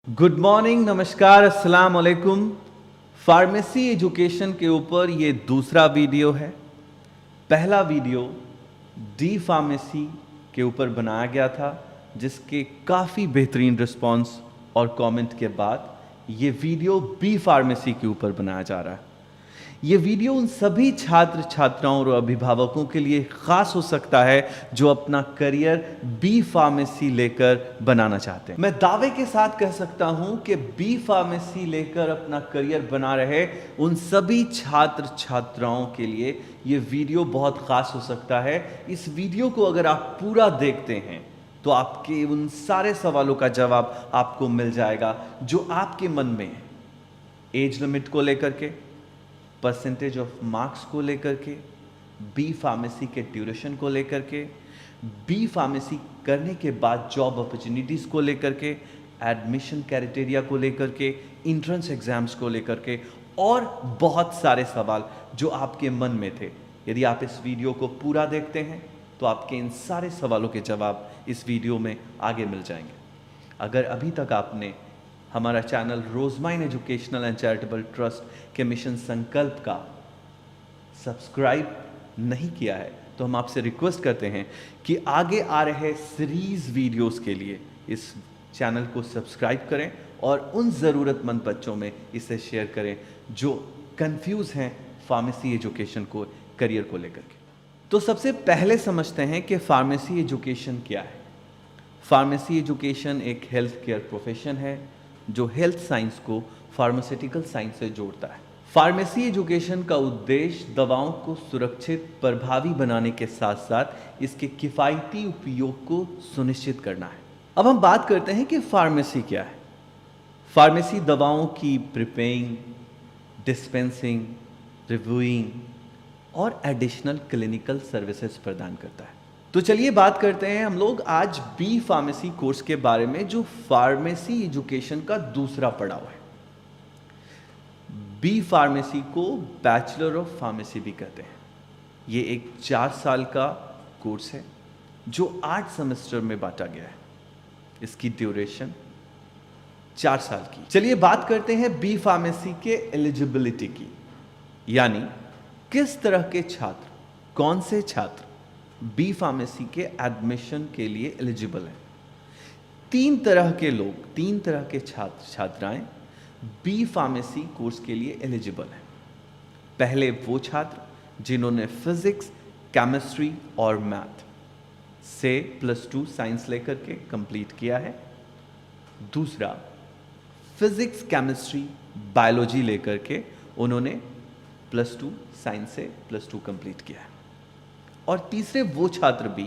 Good morning, नमस्कार, अस्सलाम वालेकुम। फार्मेसी एजुकेशन के ऊपर ये दूसरा वीडियो है। पहला वीडियो डी फार्मेसी के ऊपर बनाया गया था, जिसके काफ़ी बेहतरीन रिस्पांस और कमेंट के बाद ये वीडियो बी फार्मेसी के ऊपर बनाया जा रहा है। ये वीडियो उन सभी छात्र छात्राओं और अभिभावकों के लिए खास हो सकता है जो अपना करियर बी फार्मेसी लेकर बनाना चाहते हैं। मैं दावे के साथ कह सकता हूं कि बी फार्मेसी लेकर अपना करियर बना रहे उन सभी छात्र छात्राओं के लिए ये वीडियो बहुत खास हो सकता है। इस वीडियो को अगर आप पूरा देखते हैं तो आपके उन सारे सवालों का जवाब आपको मिल जाएगा जो आपके मन में है। एज लिमिट को लेकर के, परसेंटेज ऑफ मार्क्स को लेकर के, बी फार्मेसी के ड्यूरेशन को लेकर के, बी फार्मेसी करने के बाद जॉब अपॉर्चुनिटीज़ को लेकर के, एडमिशन क्राइटेरिया को लेकर के, इंट्रेंस एग्जाम्स को लेकर के और बहुत सारे सवाल जो आपके मन में थे। यदि आप इस वीडियो को पूरा देखते हैं तो आपके इन सारे सवालों के जवाब इस वीडियो में आगे मिल जाएंगे। अगर अभी तक आपने हमारा चैनल रोजमाइन एजुकेशनल एंड चैरिटेबल ट्रस्ट के मिशन संकल्प का सब्सक्राइब नहीं किया है तो हम आपसे रिक्वेस्ट करते हैं कि आगे आ रहे सीरीज वीडियोस के लिए इस चैनल को सब्सक्राइब करें और उन ज़रूरतमंद बच्चों में इसे शेयर करें जो कंफ्यूज हैं फार्मेसी एजुकेशन को करियर को लेकर के। तो सबसे पहले समझते हैं कि फार्मेसी एजुकेशन क्या है। फार्मेसी एजुकेशन एक हेल्थ केयर प्रोफेशन है जो हेल्थ साइंस को फार्मास्यूटिकल साइंस से जोड़ता है। फार्मेसी एजुकेशन का उद्देश्य दवाओं को सुरक्षित, प्रभावी बनाने के साथ साथ इसके किफ़ायती उपयोग को सुनिश्चित करना है। अब हम बात करते हैं कि फार्मेसी क्या है। फार्मेसी दवाओं की प्रिपेयरिंग, डिस्पेंसिंग, रिव्यूइंग और एडिशनल क्लिनिकल सर्विसेज प्रदान करता है। तो चलिए बात करते हैं हम लोग आज बी फार्मेसी कोर्स के बारे में, जो फार्मेसी एजुकेशन का दूसरा पड़ाव है। बी फार्मेसी को बैचलर ऑफ फार्मेसी भी कहते हैं। ये एक 4 साल का कोर्स है जो 8 सेमेस्टर में बांटा गया है। इसकी ड्यूरेशन 4 साल की। चलिए बात करते हैं बी फार्मेसी के एलिजिबिलिटी की, यानी किस तरह के छात्र, कौन से छात्र बी फार्मेसी के एडमिशन के लिए एलिजिबल हैं। 3 तरह के लोग, 3 तरह के छात्र छात्राएं बी फार्मेसी कोर्स के लिए एलिजिबल हैं। पहले वो छात्र जिन्होंने फिजिक्स, केमिस्ट्री और मैथ से +2 साइंस लेकर के कंप्लीट किया है। दूसरा, फिजिक्स, केमिस्ट्री, बायोलॉजी लेकर के उन्होंने +2 साइंस से +2 कंप्लीट किया है। और तीसरे वो छात्र भी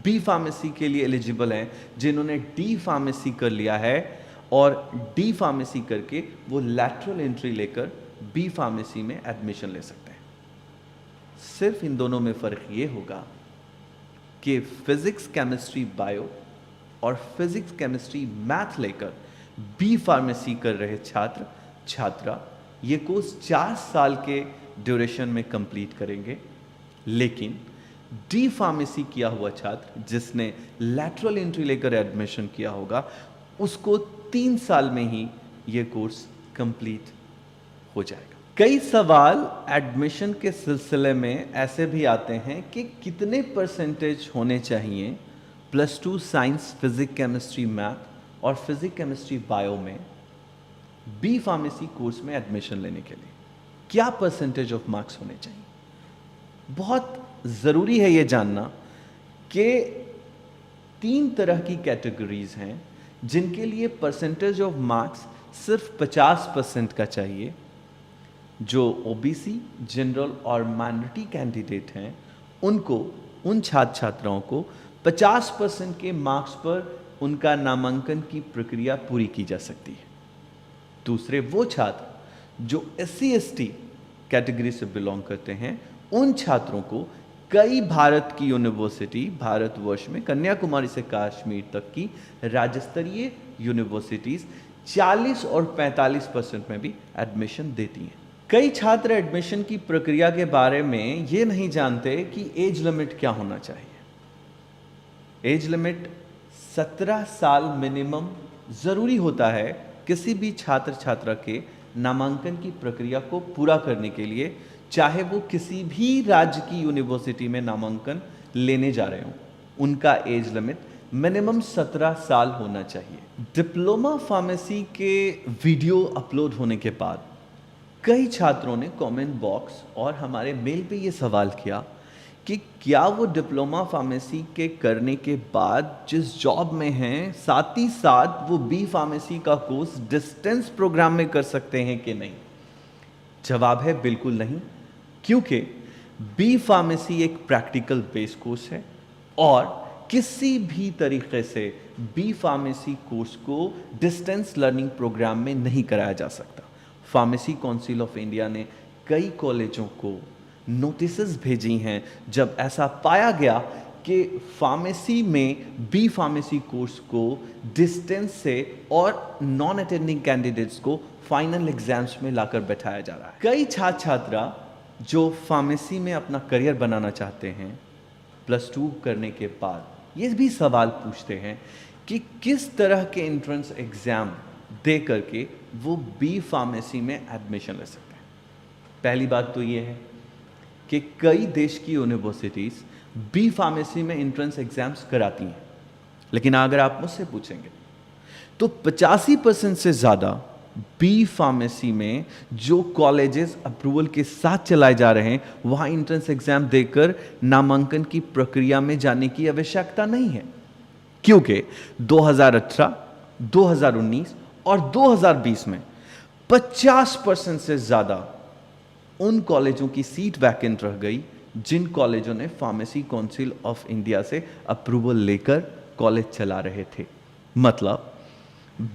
बी फार्मेसी के लिए एलिजिबल हैं जिन्होंने डी फार्मेसी कर लिया है और डी फार्मेसी करके वो लैटरल एंट्री लेकर बी फार्मेसी में एडमिशन ले सकते हैं। सिर्फ इन दोनों में फ़र्क ये होगा कि फिजिक्स, केमिस्ट्री, बायो और फिजिक्स, केमिस्ट्री, मैथ लेकर बी फार्मेसी कर रहे छात्र छात्रा ये कोर्स 4 साल के ड्यूरेशन में कंप्लीट करेंगे, लेकिन डी फार्मेसी किया हुआ छात्र जिसने लैटरल एंट्री लेकर एडमिशन किया होगा उसको 3 साल में ही ये कोर्स कंप्लीट हो जाएगा। कई सवाल एडमिशन के सिलसिले में ऐसे भी आते हैं कि कितने परसेंटेज होने चाहिए +2 साइंस, फिजिक्स, केमिस्ट्री, मैथ और फिजिक्स, केमिस्ट्री, बायो में बी फार्मेसी कोर्स में एडमिशन लेने के लिए क्या परसेंटेज ऑफ मार्क्स होने चाहिए। बहुत ज़रूरी है ये जानना कि 3 तरह की कैटेगरीज हैं जिनके लिए परसेंटेज ऑफ मार्क्स सिर्फ 50% का चाहिए। जो ओबीसी, जनरल और माइनॉरिटी कैंडिडेट हैं उनको, उन छात्र छात्राओं को 50% के मार्क्स पर उनका नामांकन की प्रक्रिया पूरी की जा सकती है। दूसरे वो छात्र जो SC/ST कैटेगरी से बिलोंग करते हैं उन छात्रों को कई भारत की यूनिवर्सिटी, भारतवर्ष में कन्याकुमारी से कश्मीर तक की राज्य स्तरीय यूनिवर्सिटीज़ 40 और 45% में भी एडमिशन देती हैं। कई छात्र एडमिशन की प्रक्रिया के बारे में ये नहीं जानते कि एज लिमिट क्या होना चाहिए। एज लिमिट 17 साल मिनिमम ज़रूरी होता है किसी भी छात्र छात्रा के नामांकन की प्रक्रिया को पूरा करने के लिए, चाहे वो किसी भी राज्य की यूनिवर्सिटी में नामांकन लेने जा रहे हों, उनका एज लिमिट मिनिमम 17 साल होना चाहिए। डिप्लोमा फार्मेसी के वीडियो अपलोड होने के बाद कई छात्रों ने कमेंट बॉक्स और हमारे मेल पे ये सवाल किया कि क्या वो डिप्लोमा फार्मेसी के करने के बाद जिस जॉब में हैं, साथ ही साथ वो बी फार्मेसी का कोर्स डिस्टेंस प्रोग्राम में कर सकते हैं कि नहीं। जवाब है बिल्कुल नहीं, क्योंकि बी फार्मेसी एक प्रैक्टिकल बेस्ड कोर्स है और किसी भी तरीके से बी फार्मेसी कोर्स को डिस्टेंस लर्निंग प्रोग्राम में नहीं कराया जा सकता। फार्मेसी काउंसिल ऑफ इंडिया ने कई कॉलेजों को नोटिसेस भेजी हैं जब ऐसा पाया गया कि फार्मेसी में बी फार्मेसी कोर्स को डिस्टेंस से और नॉन अटेंडिंग कैंडिडेट्स को फाइनल एग्जाम्स में लाकर बैठाया जा रहा है। कई छात्र छात्रा जो फार्मेसी में अपना करियर बनाना चाहते हैं, +2 करने के बाद ये भी सवाल पूछते हैं कि किस तरह के एंट्रेंस एग्जाम दे करके वो बी फार्मेसी में एडमिशन ले सकते हैं। पहली बात तो ये है कि कई देश की यूनिवर्सिटीज़ बी फार्मेसी में एंट्रेंस एग्जाम्स कराती हैं, लेकिन अगर आप मुझसे पूछेंगे तो 85% से ज़्यादा बी फार्मेसी में जो कॉलेजेस अप्रूवल के साथ चलाए जा रहे हैं, वहाँ एंट्रेंस एग्जाम देकर नामांकन की प्रक्रिया में जाने की आवश्यकता नहीं है, क्योंकि 2018, 2019 और 2020 में 50% से ज़्यादा उन कॉलेजों की सीट वैकेंट रह गई जिन कॉलेजों ने फार्मेसी काउंसिल ऑफ इंडिया से अप्रूवल लेकर कॉलेज चला रहे थे। मतलब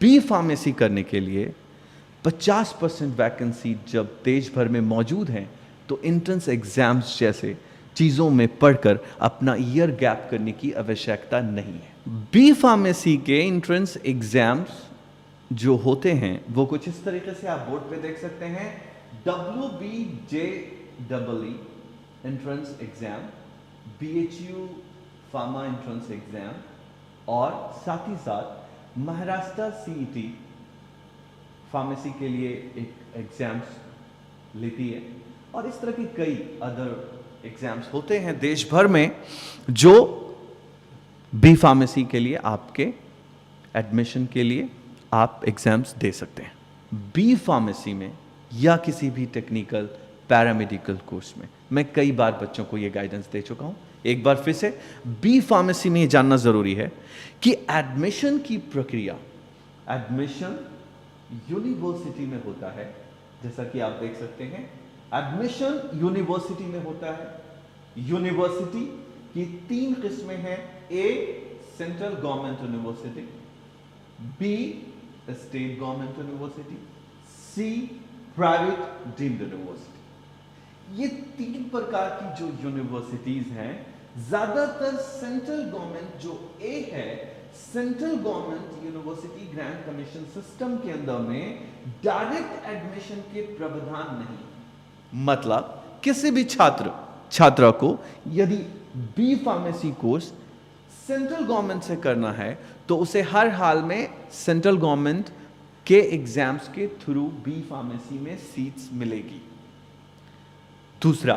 बी फार्मेसी करने के लिए 50% वैकेंसी जब देश भर में मौजूद हैं, तो एंट्रेंस एग्जाम्स जैसे चीज़ों में पढ़कर अपना ईयर गैप करने की आवश्यकता नहीं है। बी फार्मेसी के एंट्रेंस एग्जाम्स जो होते हैं वो कुछ इस तरीके से आप बोर्ड पे देख सकते हैं। WBJEE entrance exam, BHU pharma entrance exam और साथ ही साथ महाराष्ट्र CET फार्मेसी के लिए एक एग्जाम्स लेती है और इस तरह की कई अदर एग्जाम्स होते हैं देश भर में जो बी फार्मेसी के लिए आपके एडमिशन के लिए आप एग्जाम्स दे सकते हैं। बी फार्मेसी में या किसी भी टेक्निकल पैरामेडिकल कोर्स में मैं कई बार बच्चों को ये गाइडेंस दे चुका हूं। एक बार फिर से बी फार्मेसी में ये जानना जरूरी है कि एडमिशन की प्रक्रिया, एडमिशन यूनिवर्सिटी में होता है, जैसा कि आप देख सकते हैं एडमिशन यूनिवर्सिटी में होता है। यूनिवर्सिटी की 3 किस्में हैं। A central government university, B state government university, C private deemed university. ये 3 प्रकार की जो यूनिवर्सिटीज हैं, ज्यादातर सेंट्रल गवर्नमेंट जो A है, central government university grant commission system के अंदर में डायरेक्ट एडमिशन के प्रावधान नहीं। मतलब किसी भी छात्रा को यदि B pharmacy course central government से करना है तो उसे हर हाल में सेंट्रल गवर्नमेंट के एग्जाम्स के थ्रू बी फार्मेसी में सीट्स मिलेगी। दूसरा,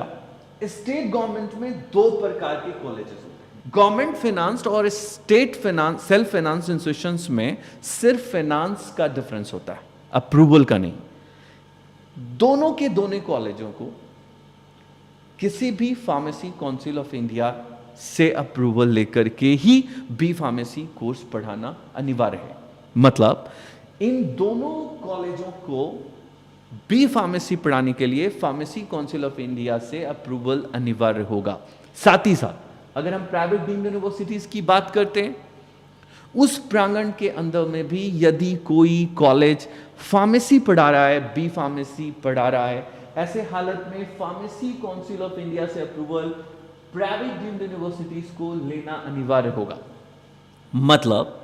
स्टेट गवर्नमेंट में 2 प्रकार के कॉलेजेस होते हैं। गवर्नमेंट फाइनेंस्ड और state finance self finance institutions में सिर्फ फाइनेंस का डिफरेंस होता है, अप्रूवल का नहीं। दोनों के दोनों कॉलेजों को किसी भी फार्मेसी काउंसिल ऑफ इंडिया से अप्रूवल लेकर के ही बी फार्मेसी कोर्स पढ़ाना अनिवार्य है। मतलब इन दोनों कॉलेजों को बी फार्मेसी पढ़ाने के लिए फार्मेसी काउंसिल ऑफ इंडिया से अप्रूवल अनिवार्य होगा। साथ ही साथ अगर हम प्राइवेट डीम्ड यूनिवर्सिटीज की बात करते हैं, उस प्रांगण के अंदर में भी यदि कोई कॉलेज फार्मेसी पढ़ा रहा है, बी फार्मेसी पढ़ा रहा है, ऐसे हालत में फार्मेसी काउंसिल ऑफ इंडिया से अप्रूवल प्राइवेट डीम्ड यूनिवर्सिटीज को लेना अनिवार्य होगा। मतलब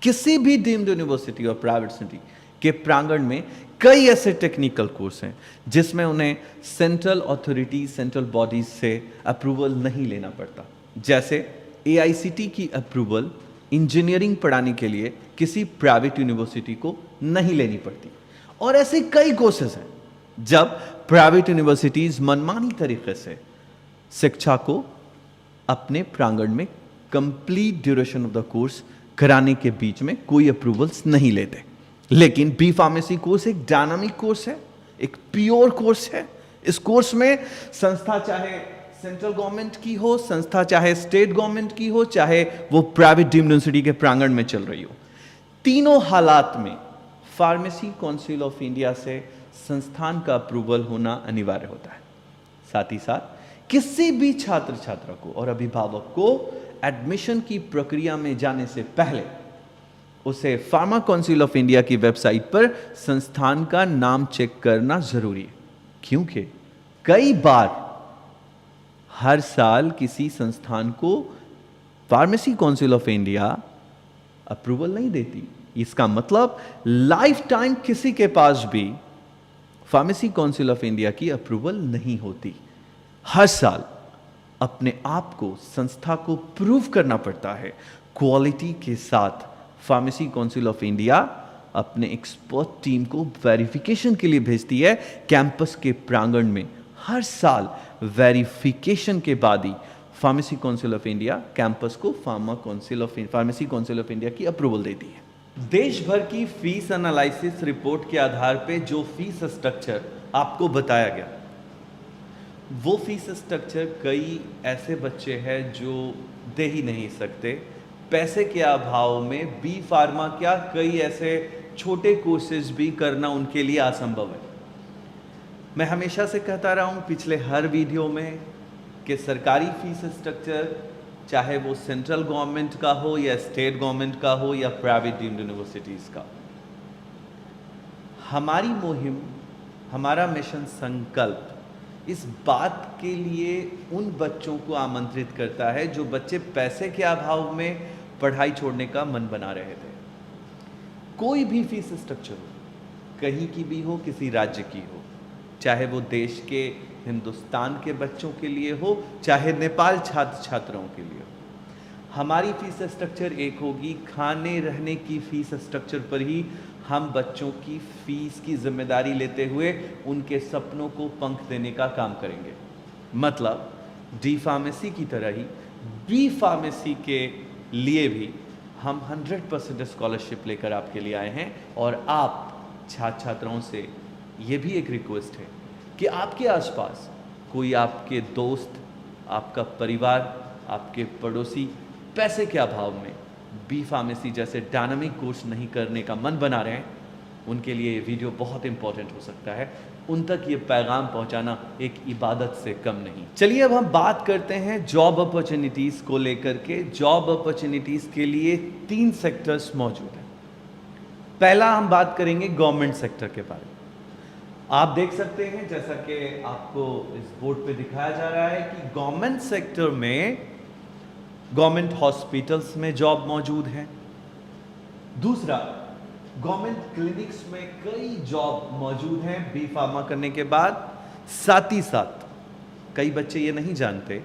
किसी भी डीम्ड यूनिवर्सिटी और प्राइवेट सिटी के प्रांगण में कई ऐसे टेक्निकल कोर्स हैं जिसमें उन्हें सेंट्रल अथॉरिटी, सेंट्रल बॉडीज से अप्रूवल नहीं लेना पड़ता। जैसे AICTE की अप्रूवल इंजीनियरिंग पढ़ाने के लिए किसी प्राइवेट यूनिवर्सिटी को नहीं लेनी पड़ती। और ऐसे कई कोर्सेज हैं जब प्राइवेट यूनिवर्सिटीज मनमानी तरीके से शिक्षा को अपने प्रांगण में complete duration of the course कराने के बीच में कोई अप्रूवल्स नहीं लेते। लेकिन बी फार्मेसी कोर्स एक डायनामिक कोर्स है, एक प्योर कोर्स है। इस कोर्स में संस्था चाहे सेंट्रल गवर्नमेंट की हो, संस्था चाहे स्टेट गवर्नमेंट की हो, चाहे वो प्राइवेट डीम्ड यूनिवर्सिटी के प्रांगण में चल रही हो, तीनों हालात में फार्मेसी काउंसिल ऑफ इंडिया से संस्थान का अप्रूवल होना अनिवार्य होता है। साथ ही साथ किसी भी छात्र छात्रा को और अभिभावक को एडमिशन की प्रक्रिया में जाने से पहले उसे फार्मा काउंसिल ऑफ इंडिया की वेबसाइट पर संस्थान का नाम चेक करना जरूरी है, क्योंकि कई बार हर साल किसी संस्थान को pharmacy council of India approval नहीं देती। इसका मतलब लाइफ टाइम किसी के पास भी फार्मेसी काउंसिल ऑफ इंडिया की अप्रूवल नहीं होती। हर साल अपने आप को, संस्था को प्रूव करना पड़ता है। क्वालिटी के साथ फार्मेसी काउंसिल ऑफ इंडिया अपने एक्सपर्ट टीम को वेरिफिकेशन के लिए भेजती है कैंपस के प्रांगण में। हर साल वेरिफिकेशन के बाद ही pharmacy council of India campus को फार्मेसी काउंसिल ऑफ इंडिया की अप्रूवल देती है। देश भर की फीस एनालिसिस रिपोर्ट के आधार पे जो फीस स्ट्रक्चर आपको बताया गया, वो फीस स्ट्रक्चर कई ऐसे बच्चे हैं जो दे ही नहीं सकते। पैसे के अभाव में बी फार्मा क्या कई ऐसे छोटे कोर्सेज भी करना उनके लिए असंभव है। मैं हमेशा से कहता रहा हूँ पिछले हर वीडियो में कि सरकारी फीस स्ट्रक्चर, चाहे वो सेंट्रल गवर्नमेंट का हो या स्टेट गवर्नमेंट का हो या प्राइवेट डीम्ड यूनिवर्सिटीज़ का, हमारी मुहिम, हमारा मिशन संकल्प इस बात के लिए उन बच्चों को आमंत्रित करता है जो बच्चे पैसे के अभाव में पढ़ाई छोड़ने का मन बना रहे थे। कोई भी फीस स्ट्रक्चर हो, कहीं की भी हो, किसी राज्य की हो, चाहे वो देश के हिंदुस्तान के बच्चों के लिए हो, चाहे नेपाल छात्र छात्राओं के लिए हो, हमारी फीस स्ट्रक्चर एक होगी। खाने रहने की फीस स्ट्रक्चर पर ही हम बच्चों की फीस की जिम्मेदारी लेते हुए उनके सपनों को पंख देने का काम करेंगे। मतलब डी फार्मेसी की तरह ही बी फार्मेसी के लिए भी हम 100% स्कॉलरशिप लेकर आपके लिए आए हैं। और आप छात्र छात्राओं से ये भी एक रिक्वेस्ट है कि आपके आसपास कोई आपके दोस्त, आपका परिवार, आपके पड़ोसी पैसे के अभाव में बी फार्मेसी जैसे डायनामिक कोर्स नहीं करने का मन बना रहे हैं, उनके लिए ये वीडियो बहुत इंपॉर्टेंट हो सकता है। उन तक ये पैगाम पहुंचाना एक इबादत से कम नहीं। चलिए अब हम बात करते हैं जॉब अपॉर्चुनिटीज़ को लेकर के। जॉब अपॉर्चुनिटीज़ के लिए 3 सेक्टर्स मौजूद हैं। पहला हम बात करेंगे गवर्नमेंट सेक्टर के बारे में। आप देख सकते हैं, जैसा कि आपको इस बोर्ड पे दिखाया जा रहा है, कि गवर्नमेंट सेक्टर में गवर्नमेंट हॉस्पिटल्स में जॉब मौजूद है। दूसरा, गवर्नमेंट क्लिनिक्स में कई जॉब मौजूद हैं बी फार्मा करने के बाद। साथ ही साथ कई बच्चे ये नहीं जानते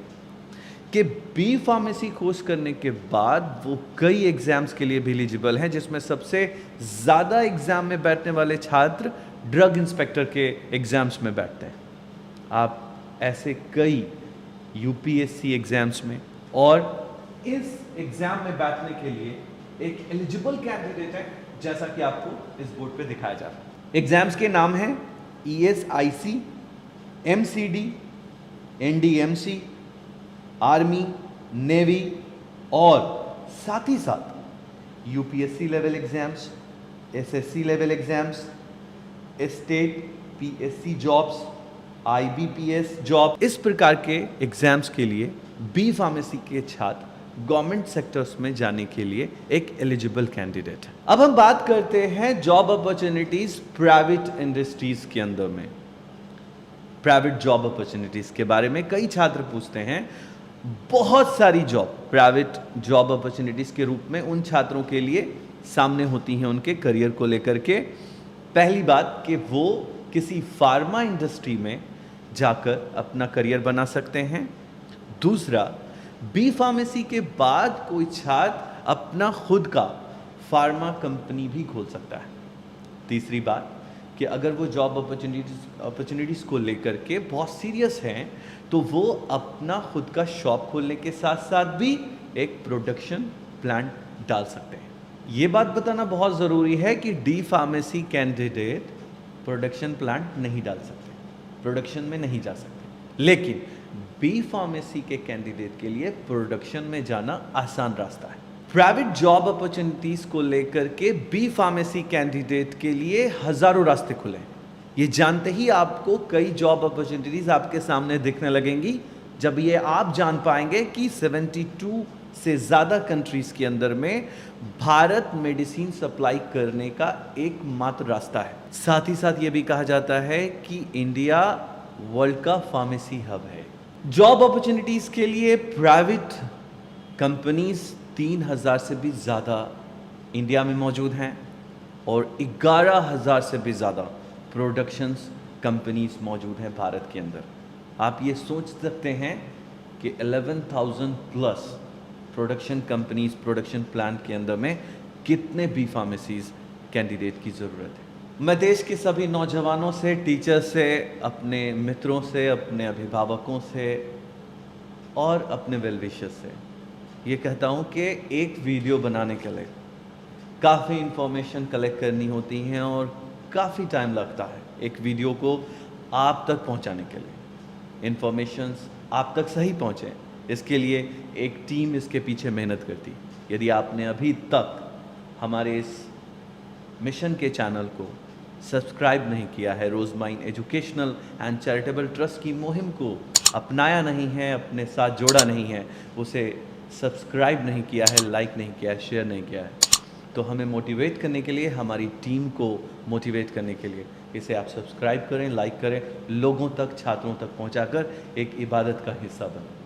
कि बी फार्मेसी कोर्स करने के बाद वो कई एग्जाम्स के लिए भी एलिजिबल हैं, जिसमें सबसे ज़्यादा एग्जाम में बैठने वाले छात्र ड्रग इंस्पेक्टर के एग्जाम्स में बैठते हैं। आप ऐसे कई यूपीएससी एग्जाम्स में और इस एग्जाम में बैठने के लिए एक एलिजिबल कैंडिडेट है, जैसा कि आपको इस बोर्ड पे दिखाया जा रहा है। एग्जाम्स के नाम हैं ESIC, MCD, NDMC, army, navy और साथ ही साथ UPSC level exams, SSC level exams, state PSC jobs, IBPS job. इस प्रकार के एग्जाम्स के लिए बी फार्मेसी के छात्र गवर्नमेंट सेक्टर्स में जाने के लिए एक एलिजिबल कैंडिडेट है। अब हम बात करते हैं जॉब अपॉर्चुनिटीज प्राइवेट इंडस्ट्रीज के अंदर में। प्राइवेट जॉब अपॉर्चुनिटीज के बारे में कई छात्र पूछते हैं। बहुत सारी जॉब प्राइवेट जॉब अपॉर्चुनिटीज के रूप में उन छात्रों के लिए सामने होती हैं उनके करियर को लेकर के। पहली बात कि वो किसी फार्मा इंडस्ट्री में जाकर अपना करियर बना सकते हैं। दूसरा, बी फार्मेसी के बाद कोई छात्र अपना खुद का फार्मा कंपनी भी खोल सकता है। तीसरी बात कि अगर वो जॉब अपॉर्चुनिटीज़ को लेकर के बहुत सीरियस हैं तो वो अपना खुद का शॉप खोलने के साथ साथ भी एक प्रोडक्शन प्लांट डाल सकते हैं। ये बात बताना बहुत ज़रूरी है कि D pharmacy candidate production plant नहीं डाल सकते, प्रोडक्शन में नहीं जा सकते, लेकिन बी फार्मेसी के कैंडिडेट के लिए प्रोडक्शन में जाना आसान रास्ता है। प्राइवेट जॉब अपॉर्चुनिटीज़ को लेकर के बी फार्मेसी कैंडिडेट के लिए हज़ारों रास्ते खुले हैं। ये जानते ही आपको कई जॉब अपॉर्चुनिटीज़ आपके सामने दिखने लगेंगी जब ये आप जान पाएंगे कि 72 से ज़्यादा कंट्रीज़ के अंदर में भारत मेडिसिन सप्लाई करने का एकमात्र रास्ता है। साथ ही साथ ये भी कहा जाता है कि इंडिया वर्ल्ड का फार्मेसी हब है। जॉब अपॉर्चुनिटीज़ के लिए प्राइवेट कंपनीज 3000 से भी ज़्यादा इंडिया में मौजूद हैं और 11,000 से भी ज़्यादा प्रोडक्शंस कंपनीज मौजूद हैं भारत के अंदर। आप ये सोच सकते हैं कि 11,000 plus production companies production plant के अंदर में कितने बी फार्मेसीज कैंडिडेट की ज़रूरत है। मैं देश के सभी नौजवानों से, टीचर से, अपने मित्रों से, अपने अभिभावकों से और अपने वेल विशर्स से ये कहता हूँ कि एक वीडियो बनाने के लिए काफ़ी इन्फॉर्मेशन कलेक्ट करनी होती है और काफ़ी टाइम लगता है एक वीडियो को आप तक पहुँचाने के लिए। इन्फॉर्मेशंस आप तक सही पहुँचे, इसके लिए एक टीम इसके पीछे मेहनत करती। यदि आपने अभी तक हमारे इस मिशन के चैनल को सब्सक्राइब नहीं किया है, रोज़माइन एजुकेशनल एंड चैरिटेबल ट्रस्ट की मुहिम को अपनाया नहीं है, अपने साथ जोड़ा नहीं है, उसे सब्सक्राइब नहीं किया है, लाइक नहीं किया है, शेयर नहीं किया है, तो हमें मोटिवेट करने के लिए, हमारी टीम को मोटिवेट करने के लिए इसे आप सब्सक्राइब करें, लाइक करें, लोगों तक, छात्रों तक पहुंचाकर एक इबादत का हिस्सा बनें।